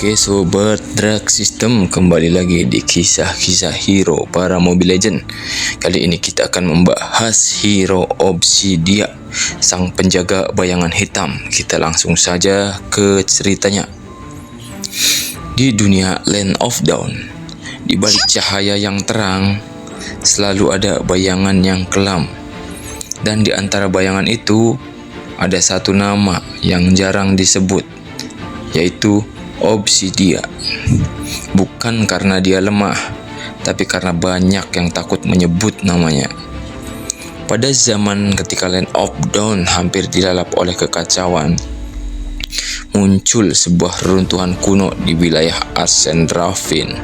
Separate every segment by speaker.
Speaker 1: Oke sobat Drag System, kembali lagi di kisah-kisah hero para Mobile Legend. Kali ini kita akan membahas hero Obsidia, sang penjaga bayangan hitam. Kita langsung saja ke ceritanya. Di dunia Land of Dawn, di balik cahaya yang terang, selalu ada bayangan yang kelam. Dan di antara bayangan itu, ada satu nama yang jarang disebut, yaitu Obsidia. Bukan karena dia lemah, tapi karena banyak yang takut menyebut namanya. Pada zaman ketika Land of Dawn hampir dilalap oleh kekacauan, muncul sebuah reruntuhan kuno di wilayah Ancient Ravine.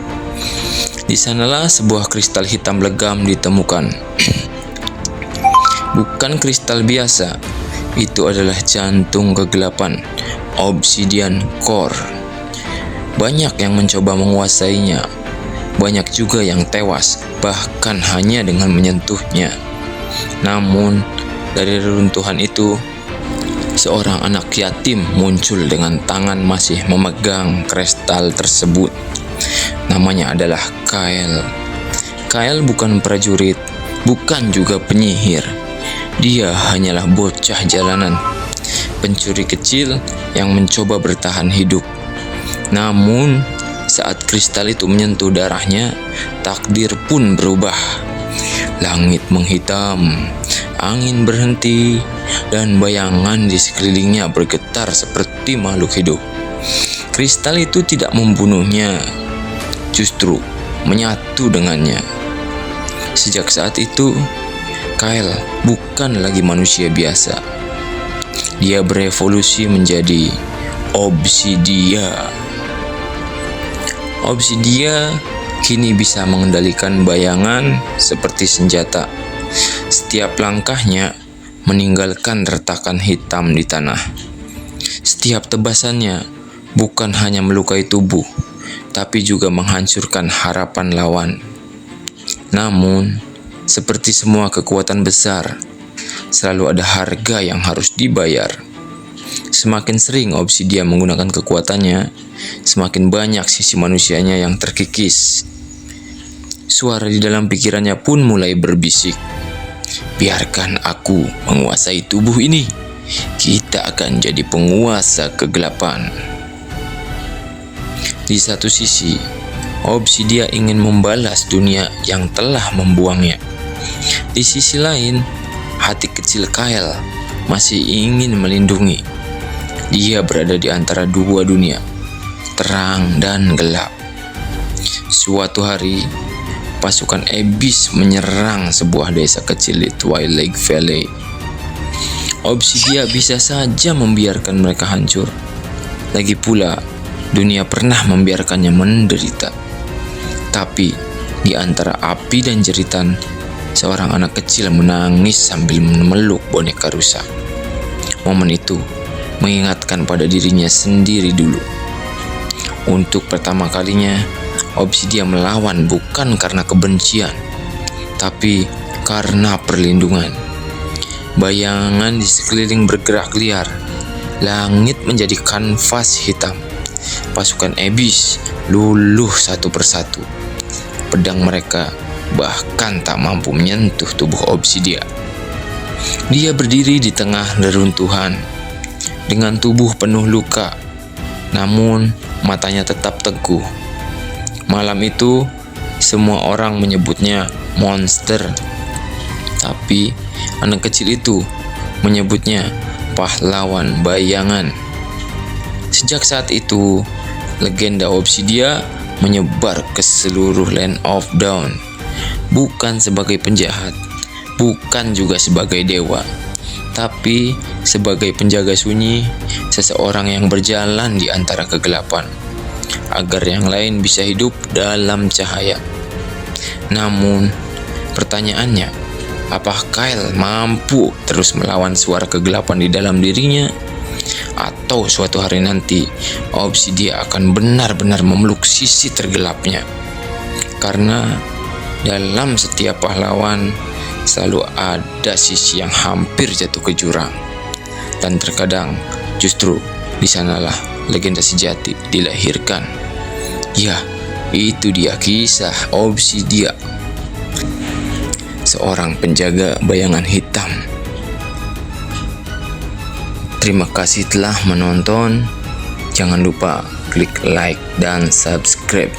Speaker 1: Di sanalah sebuah kristal hitam legam ditemukan. Bukan kristal biasa, itu adalah jantung kegelapan, Obsidian Core. Banyak yang mencoba menguasainya, banyak juga yang tewas, bahkan hanya dengan menyentuhnya. Namun, dari reruntuhan itu, seorang anak yatim muncul dengan tangan masih memegang kristal tersebut. Namanya adalah Kyle. Kyle bukan prajurit, bukan juga penyihir. Dia hanyalah bocah jalanan, pencuri kecil yang mencoba bertahan hidup. Namun, saat kristal itu menyentuh darahnya, takdir pun berubah. Langit menghitam, angin berhenti, dan bayangan di sekelilingnya bergetar seperti makhluk hidup. Kristal itu tidak membunuhnya, justru menyatu dengannya. Sejak saat itu, Kyle bukan lagi manusia biasa. Dia berevolusi menjadi Obsidia. Obsidia kini bisa mengendalikan bayangan seperti senjata. Setiap langkahnya meninggalkan retakan hitam di tanah. Setiap tebasannya bukan hanya melukai tubuh, tapi juga menghancurkan harapan lawan. Namun, seperti semua kekuatan besar, selalu ada harga yang harus dibayar. Semakin sering Obsidia menggunakan kekuatannya, semakin banyak sisi manusianya yang terkikis. Suara di dalam pikirannya pun mulai berbisik, "Biarkan aku menguasai tubuh ini. Kita akan jadi penguasa kegelapan." Di satu sisi, Obsidia ingin membalas dunia yang telah membuangnya. Di sisi lain, hati kecil Kyle masih ingin melindungi. Dia berada di antara dua dunia, terang dan gelap. Suatu hari, pasukan Abyss menyerang sebuah desa kecil di Twilight Valley. Obsidia bisa saja membiarkan mereka hancur. Lagi pula, dunia pernah membiarkannya menderita. Tapi, di antara api dan jeritan, seorang anak kecil menangis sambil memeluk boneka rusak. Momen itu mengingatkan pada dirinya sendiri dulu. Untuk pertama kalinya, Obsidia melawan bukan karena kebencian, tapi karena perlindungan. Bayangan di sekeliling bergerak liar. Langit menjadi kanvas hitam. Pasukan Abyss luluh satu persatu. Pedang mereka bahkan tak mampu menyentuh tubuh Obsidia. Dia berdiri di tengah reruntuhan dengan tubuh penuh luka, namun matanya tetap teguh. Malam itu, semua orang menyebutnya monster, tapi anak kecil itu menyebutnya pahlawan bayangan. Sejak saat itu, legenda Obsidia menyebar ke seluruh Land of Dawn, bukan sebagai penjahat, bukan juga sebagai dewa, tapi sebagai penjaga sunyi, seseorang yang berjalan di antara kegelapan, agar yang lain bisa hidup dalam cahaya. Namun, pertanyaannya, apakah Kyle mampu terus melawan suara kegelapan di dalam dirinya? Atau suatu hari nanti, Obsidia akan benar-benar memeluk sisi tergelapnya? Karena dalam setiap pahlawan, selalu ada sisi yang hampir jatuh ke jurang. Dan terkadang Justru di sanalah legenda sejati dilahirkan. Ya, itu dia kisah Obsidia, seorang penjaga bayangan hitam. Terima kasih telah menonton. Jangan lupa klik like dan subscribe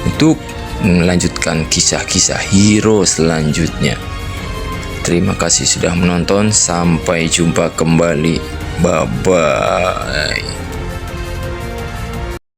Speaker 1: untuk melanjutkan kisah-kisah hero selanjutnya. Terima kasih sudah menonton. Sampai jumpa kembali. Bye-bye.